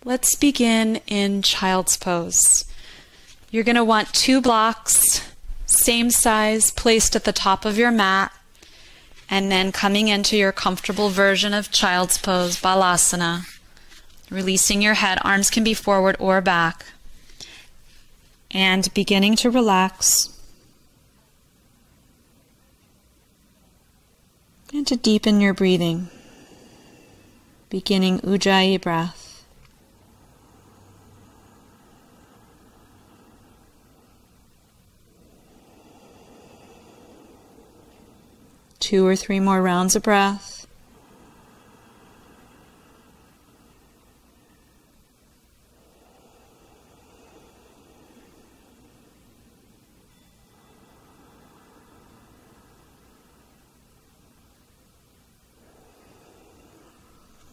Let's begin in child's pose. You're going to want 2 blocks, same size, placed at the top of your mat, and then coming into your comfortable version of child's pose, Balasana. Releasing your head, arms can be forward or back, and beginning to relax and to deepen your breathing. Beginning Ujjayi breath. Two or 3 more rounds of breath.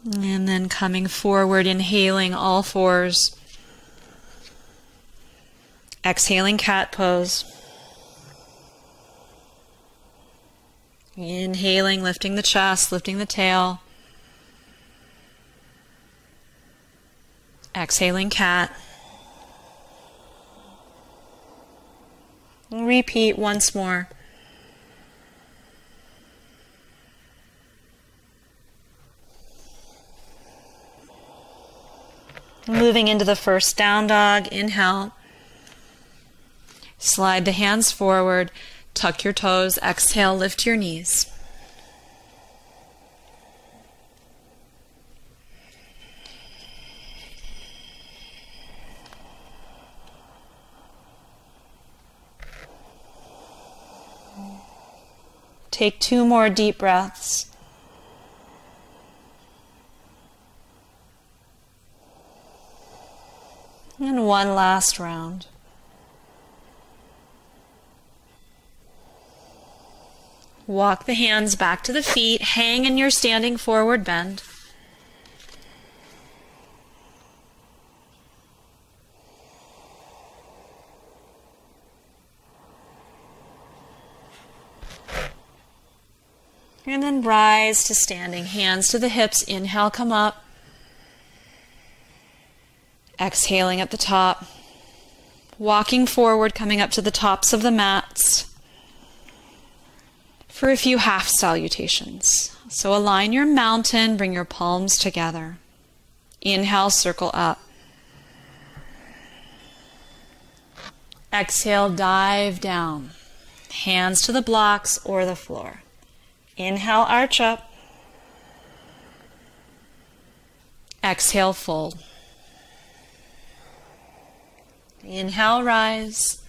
And then coming forward, inhaling all 4s. Exhaling cat pose. Inhaling, lifting the chest, lifting the tail. Exhaling cat. And repeat once more. Moving into the first down dog, inhale. Slide the hands forward. Tuck your toes, exhale, lift your knees. Take 2 more deep breaths. And 1 last round. Walk the hands back to the feet. Hang in your standing forward bend. And then rise to standing. Hands to the hips. Inhale, come up. Exhaling at the top. Walking forward, coming up to the tops of the mats for a few half salutations. So align your mountain, bring your palms together. Inhale, circle up. Exhale, dive down. Hands to the blocks or the floor. Inhale, arch up. Exhale, fold. Inhale, rise.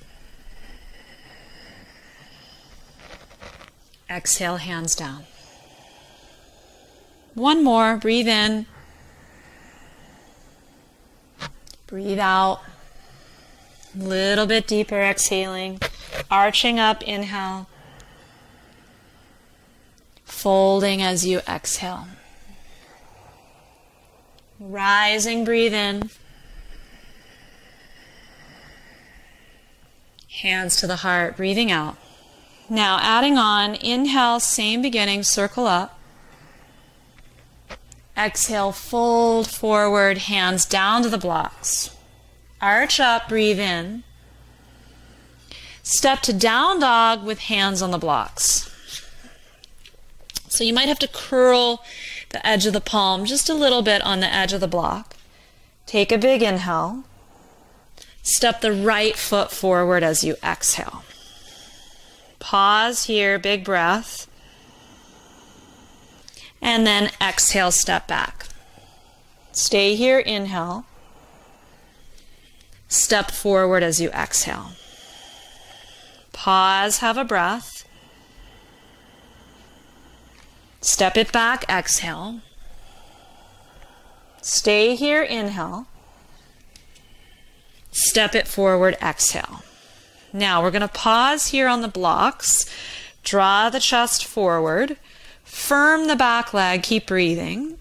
Exhale, hands down. 1 more. Breathe in. Breathe out. A little bit deeper, exhaling. Arching up, inhale. Folding as you exhale. Rising, breathe in. Hands to the heart, breathing out. Now adding on, inhale, same beginning, circle up. Exhale, fold forward, hands down to the blocks. Arch up, breathe in. Step to down dog with hands on the blocks. So you might have to curl the edge of the palm just a little bit on the edge of the block. Take a big inhale. Step the right foot forward as you exhale. Pause here, big breath. And then exhale, step back. Stay here, inhale. Step forward as you exhale. Pause, have a breath. Step it back, exhale. Stay here, inhale. Step it forward, exhale. Now we're going to pause here on the blocks. Draw the chest forward. Firm the back leg, keep breathing.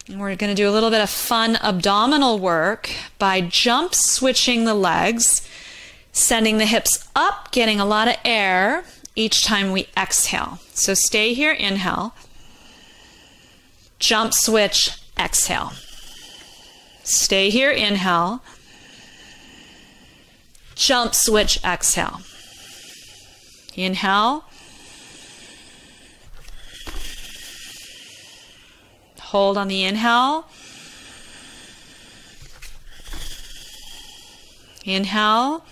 And we're going to do a little bit of fun abdominal work by jump switching the legs, sending the hips up, getting a lot of air each time we exhale. So stay here, inhale. Jump switch, exhale. Stay here, inhale. Jump switch, exhale. Inhale. Hold on the inhale. Inhale.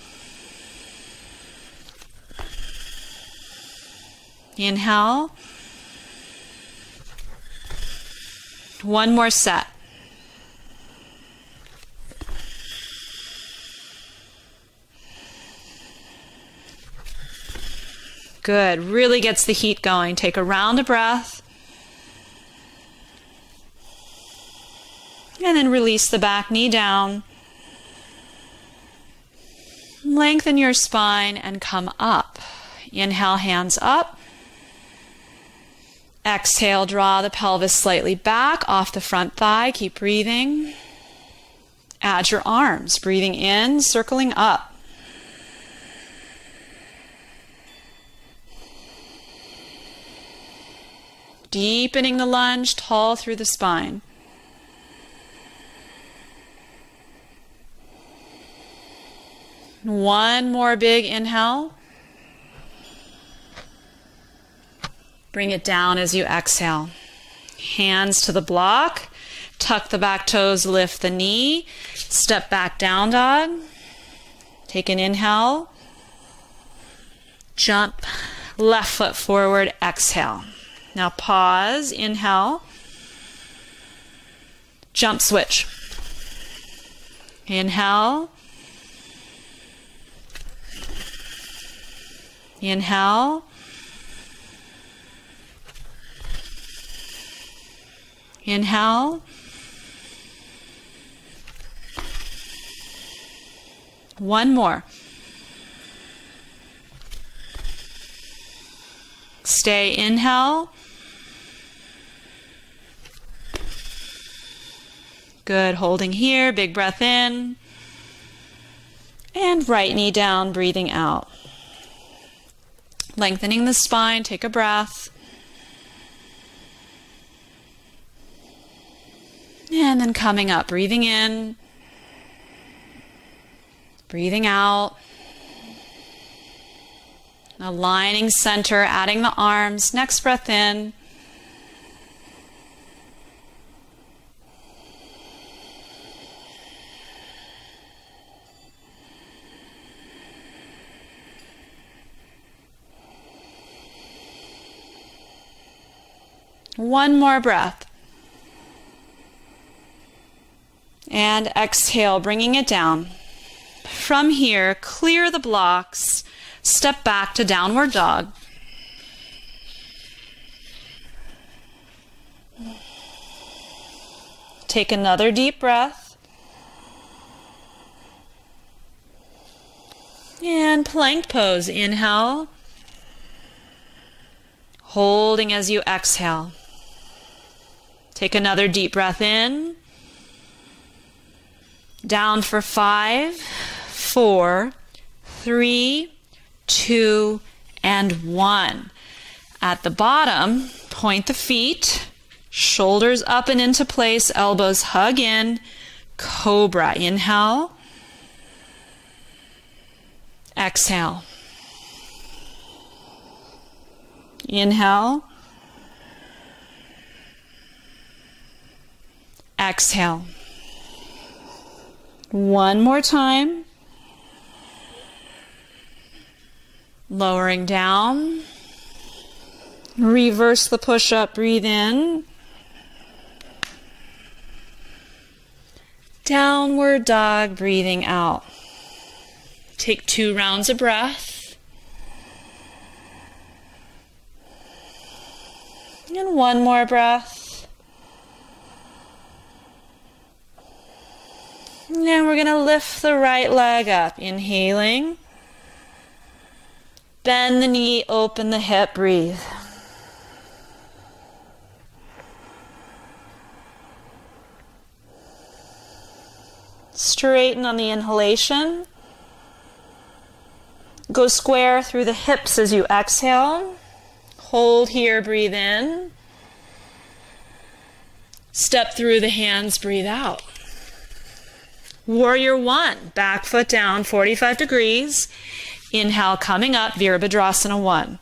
Inhale. One more set. Good. Really gets the heat going. Take a round of breath. And then release the back knee down. Lengthen your spine and come up. Inhale, hands up. Exhale, draw the pelvis slightly back off the front thigh. Keep breathing. Add your arms. Breathing in, circling up. Deepening the lunge, tall through the spine. One more big inhale. Bring it down as you exhale. Hands to the block. Tuck the back toes, lift the knee. Step back, down dog. Take an inhale. Jump. Left foot forward, exhale. Now pause, inhale. Jump switch. Inhale. Inhale. Inhale. One more. Stay, inhale. Good, holding here, big breath in. And right knee down, breathing out. Lengthening the spine, take a breath. And then coming up, breathing in. Breathing out. Aligning center, adding the arms. Next breath in. One more breath. And exhale, bringing it down. From here, clear the blocks. Step back to downward dog. Take another deep breath. And plank pose. Inhale. Holding as you exhale. Take another deep breath in. Down for 5, 4, 3, 2, and 1. At the bottom, point the feet, shoulders up and into place, elbows hug in, cobra. Inhale. Exhale. Inhale. Exhale. One more time. Lowering down. Reverse the push-up, breathe in. Downward dog, breathing out. Take 2 rounds of breath. And one more breath. Now we're going to lift the right leg up. Inhaling. Bend the knee, open the hip, breathe. Straighten on the inhalation. Go square through the hips as you exhale. Hold here, breathe in. Step through the hands, breathe out. Warrior one, back foot down, 45 degrees. Inhale, coming up, Virabhadrasana 1.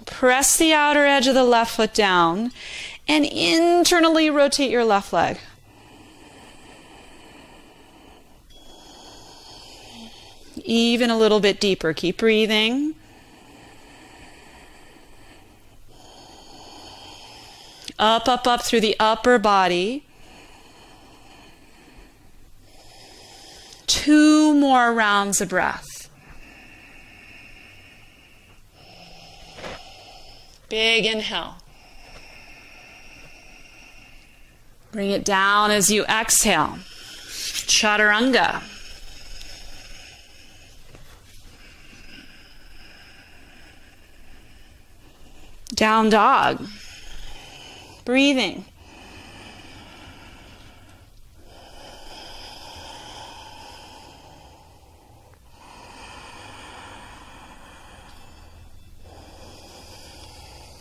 Press the outer edge of the left foot down and internally rotate your left leg. Even a little bit deeper. Keep breathing. Up, up, up through the upper body. 2 more rounds of breath. Big inhale. Bring it down as you exhale. Chaturanga. Down dog. Breathing.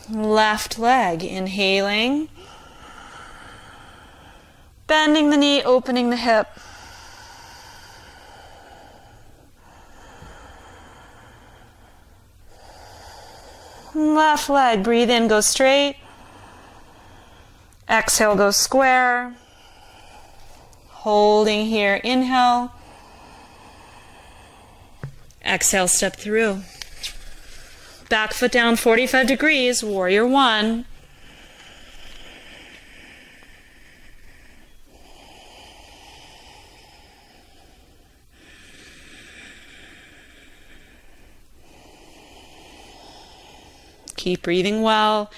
Left leg, inhaling. Bending the knee, opening the hip. Left leg, breathe in, go straight. Exhale, go square. Holding here, inhale. Exhale, step through. Back foot down, 45 degrees, warrior one. Keep breathing well.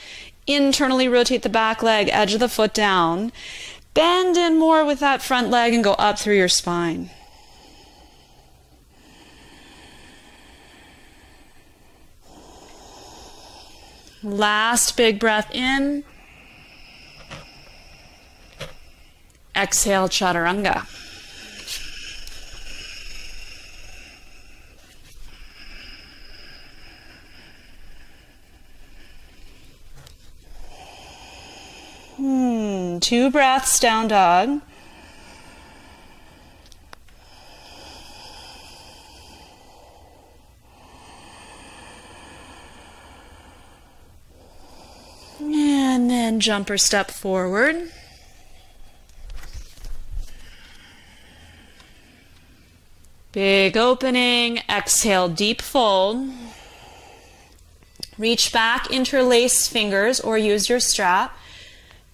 Internally rotate the back leg, edge of the foot down. Bend in more with that front leg and go up through your spine. Last big breath in. Exhale, chaturanga. Two breaths, down dog. And then jump or step forward. Big opening. Exhale, deep fold. Reach back, interlace fingers or use your strap.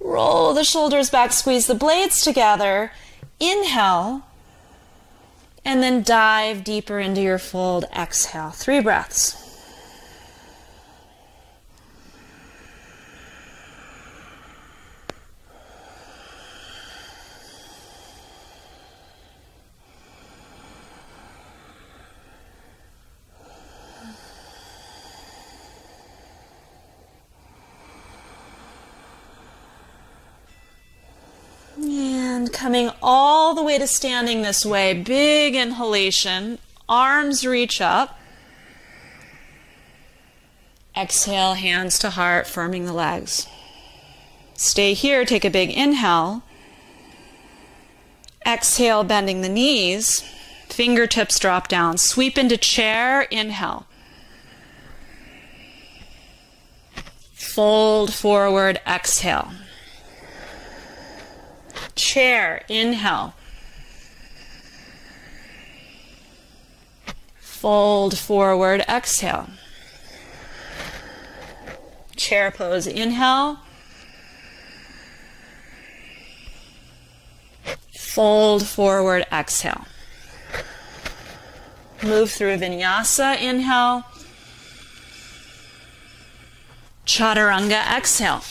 Roll the shoulders back, squeeze the blades together. Inhale. And then dive deeper into your fold. Exhale. 3 breaths. And coming all the way to standing this way, big inhalation, arms reach up. Exhale, hands to heart, firming the legs. Stay here, take a big inhale. Exhale, bending the knees, fingertips drop down, sweep into chair, inhale. Fold forward, exhale. Chair, inhale. Fold forward, exhale. Chair pose, inhale. Fold forward, exhale. Move through vinyasa, inhale. Chaturanga, exhale.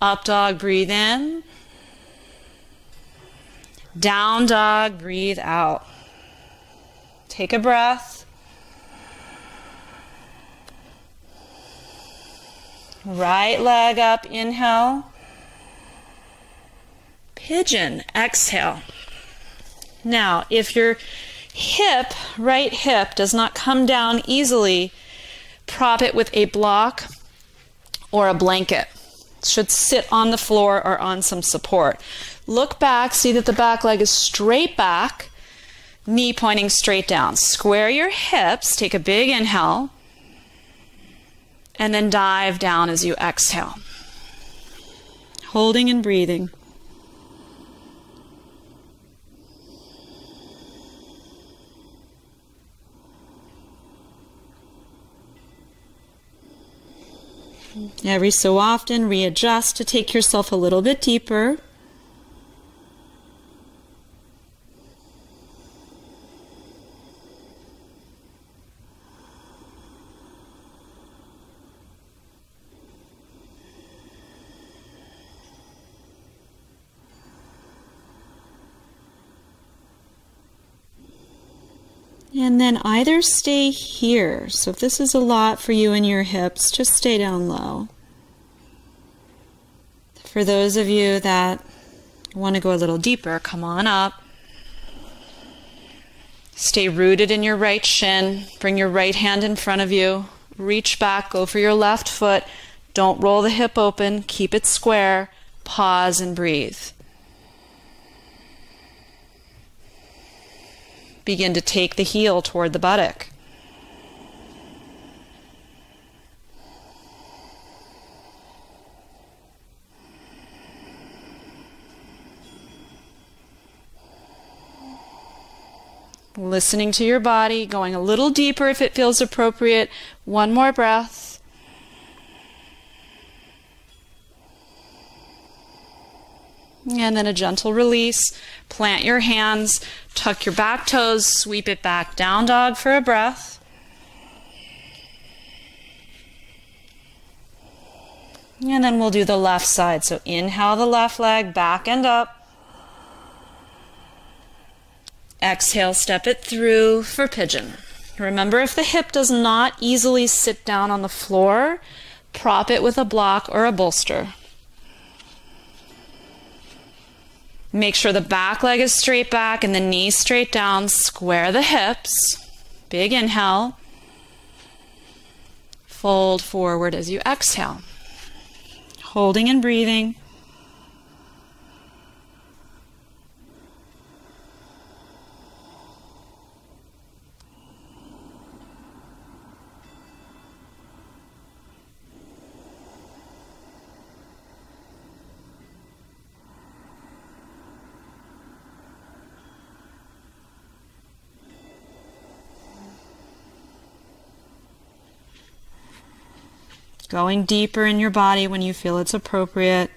Up dog, breathe in. Down dog, breathe out. Take a breath. Right leg up, inhale. Pigeon, exhale. Now, if you're right hip does not come down easily, prop it with a block or a blanket. It should sit on the floor or on some support. Look back, see that the back leg is straight back, knee pointing straight down. Square your hips, take a big inhale, and then dive down as you exhale. Holding and breathing. Every so often, readjust to take yourself a little bit deeper. And then either stay here. So if this is a lot for you and your hips, just stay down low. For those of you that want to go a little deeper, come on up. Stay rooted in your right shin. Bring your right hand in front of you. Reach back, go for your left foot. Don't roll the hip open. Keep it square. Pause and breathe. Begin to take the heel toward the buttock. Listening to your body, going a little deeper if it feels appropriate. One more breath. And then a gentle release. Plant your hands, tuck your back toes, sweep it back. Down dog for a breath. And then we'll do the left side. So inhale the left leg, back and up. Exhale, step it through for pigeon. Remember, if the hip does not easily sit down on the floor, prop it with a block or a bolster. Make sure the back leg is straight back and the knee straight down. Square the hips. Big inhale. Fold forward as you exhale. Holding and breathing. Going deeper in your body when you feel it's appropriate.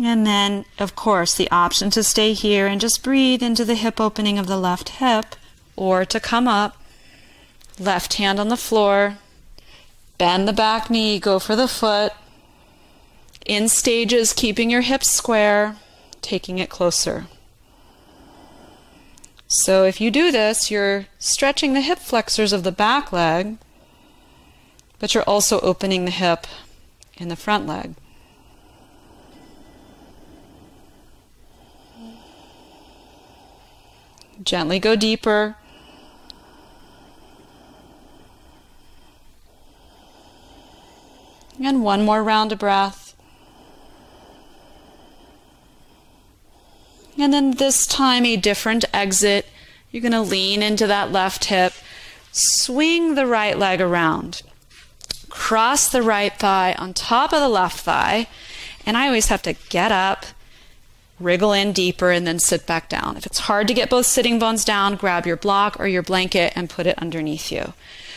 And then, of course, the option to stay here and just breathe into the hip opening of the left hip, or to come up, left hand on the floor, bend the back knee, go for the foot. In stages, keeping your hips square, taking it closer. So if you do this, you're stretching the hip flexors of the back leg, but you're also opening the hip in the front leg. Gently go deeper. And one more round of breath. And then this time a different exit. You're going to lean into that left hip. Swing the right leg around. Cross the right thigh on top of the left thigh. And I always have to get up, wriggle in deeper, and then sit back down. If it's hard to get both sitting bones down, grab your block or your blanket and put it underneath you.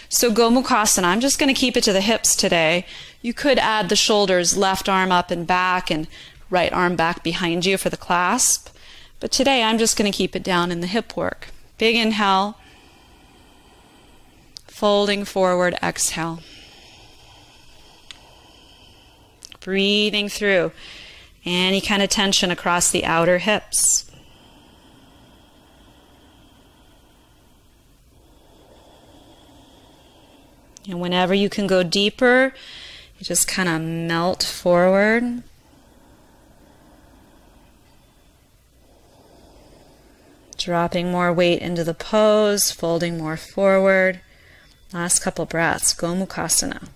So Gomukhasana, I'm just going to keep it to the hips today. You could add the shoulders, left arm up and back, and right arm back behind you for the clasp. But today I'm just going to keep it down in the hip work. Big inhale. Folding forward, exhale. Breathing through any kind of tension across the outer hips. And whenever you can go deeper, you just kind of melt forward. Dropping more weight into the pose, folding more forward. Last couple breaths, Gomukhasana.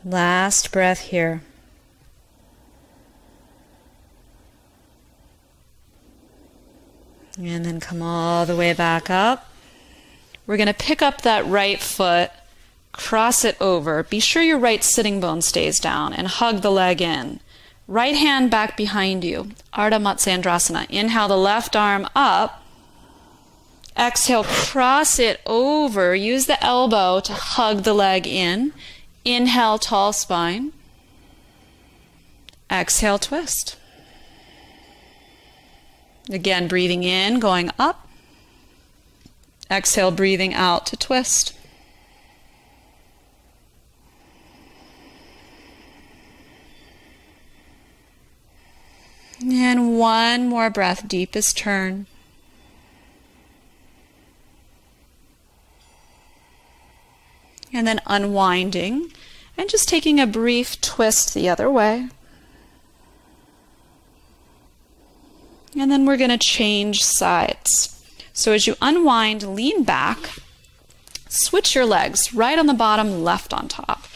Last breath here. And then come all the way back up. We're going to pick up that right foot, cross it over. Be sure your right sitting bone stays down and hug the leg in. Right hand back behind you, Ardha Matsyendrasana. Inhale the left arm up. Exhale, cross it over. Use the elbow to hug the leg in. Inhale, tall spine. Exhale, twist. Again, breathing in, going up. Exhale, breathing out to twist. And one more breath, deepest turn. And then unwinding and just taking a brief twist the other way. And then we're going to change sides. So as you unwind, lean back, switch your legs, right on the bottom, left on top.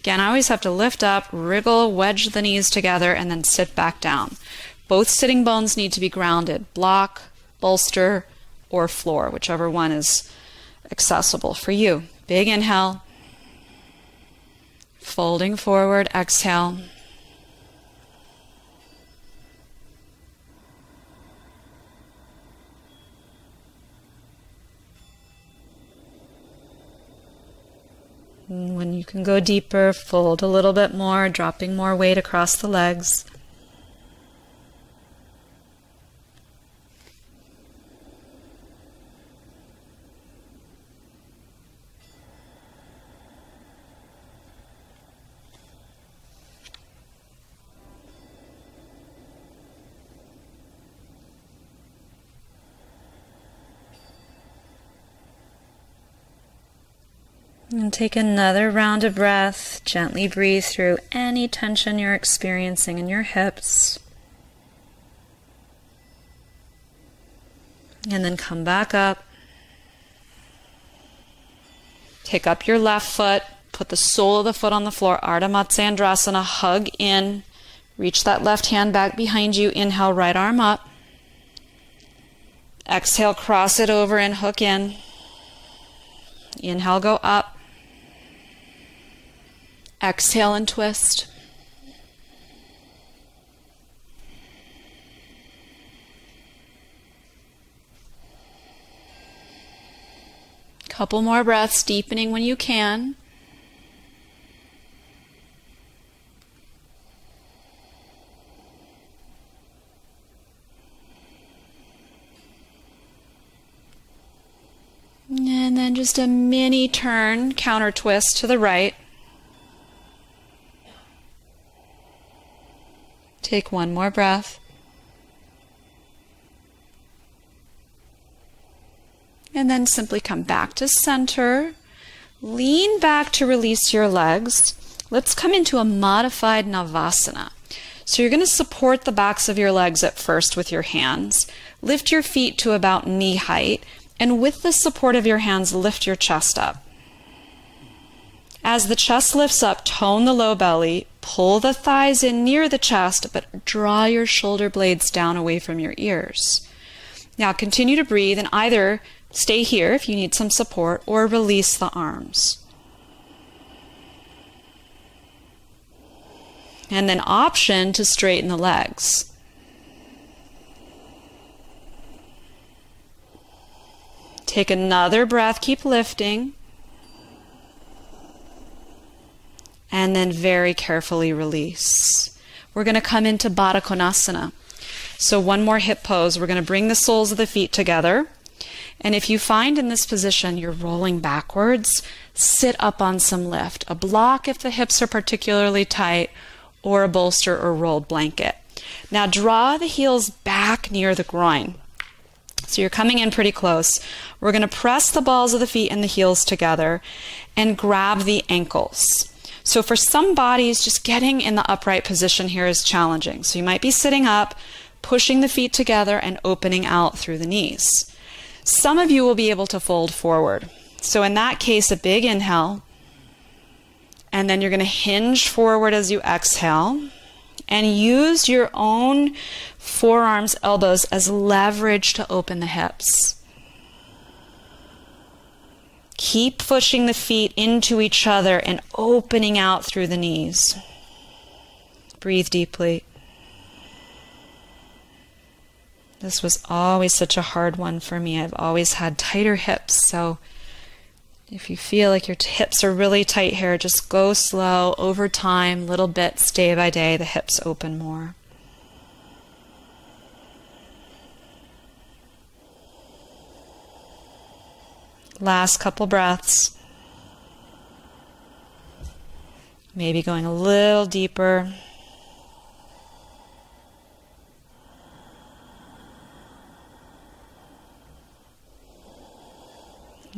Again, I always have to lift up, wriggle, wedge the knees together, and then sit back down. Both sitting bones need to be grounded, block, bolster, or floor, whichever one is accessible for you. Big inhale, folding forward, exhale. When you can go deeper, fold a little bit more, dropping more weight across the legs. And take another round of breath. Gently breathe through any tension you're experiencing in your hips. And then come back up. Take up your left foot. Put the sole of the foot on the floor. Ardha Matsyendrasana. Hug in. Reach that left hand back behind you. Inhale, right arm up. Exhale, cross it over and hook in. Inhale, go up. Exhale and twist. Couple more breaths, deepening when you can. And then just a mini turn, counter twist to the right. Take one more breath. And then simply come back to center. Lean back to release your legs. Let's come into a modified Navasana. So you're going to support the backs of your legs at first with your hands. Lift your feet to about knee height. And with the support of your hands, lift your chest up. As the chest lifts up, tone the low belly, pull the thighs in near the chest, but draw your shoulder blades down away from your ears. Now continue to breathe and either stay here if you need some support or release the arms. And then option to straighten the legs. Take another breath, keep lifting. And then very carefully release. We're going to come into Baddha Konasana. So one more hip pose. We're going to bring the soles of the feet together. And if you find in this position you're rolling backwards, sit up on some lift. A block if the hips are particularly tight, or a bolster or rolled blanket. Now draw the heels back near the groin. So you're coming in pretty close. We're going to press the balls of the feet and the heels together and grab the ankles. So for some bodies, just getting in the upright position here is challenging. So you might be sitting up, pushing the feet together and opening out through the knees. Some of you will be able to fold forward. So in that case, a big inhale, and then you're going to hinge forward as you exhale, and use your own forearms, elbows as leverage to open the hips. Keep pushing the feet into each other and opening out through the knees. Breathe deeply. This was always such a hard one for me. I've always had tighter hips, so if you feel like your hips are really tight here, just go slow over time, little bits, day by day, the hips open more. Last couple breaths. Maybe going a little deeper.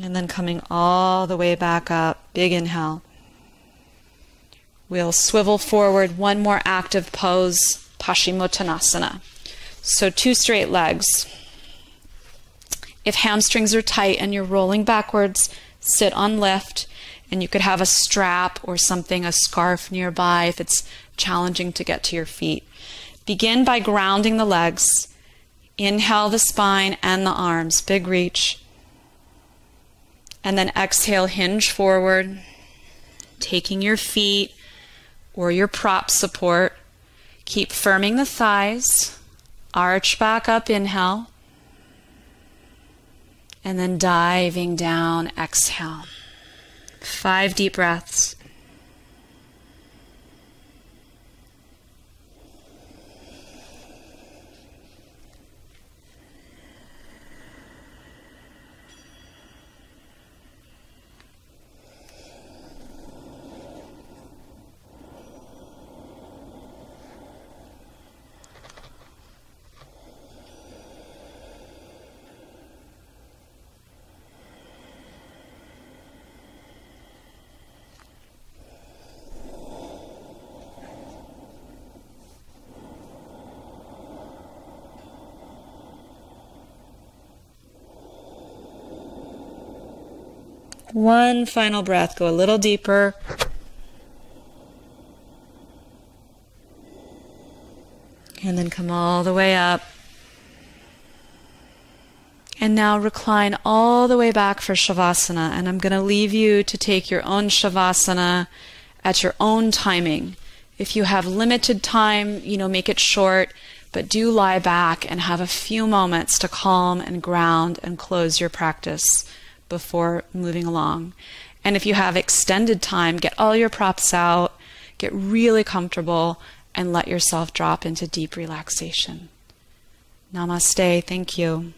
And then coming all the way back up, big inhale. We'll swivel forward, one more active pose, Paschimottanasana. So 2 straight legs. If hamstrings are tight and you're rolling backwards, sit on lift, and you could have a strap or something, a scarf nearby if it's challenging to get to your feet. Begin by grounding the legs. Inhale the spine and the arms, big reach. And then exhale, hinge forward, taking your feet or your prop support. Keep firming the thighs. Arch back up, inhale. And then diving down, exhale. 5 deep breaths. One final breath. Go a little deeper. And then come all the way up. And now recline all the way back for Shavasana. And I'm going to leave you to take your own Shavasana at your own timing. If you have limited time, make it short, but do lie back and have a few moments to calm and ground and close your practice before moving along. And if you have extended time, get all your props out, get really comfortable, and let yourself drop into deep relaxation. Namaste. Thank you.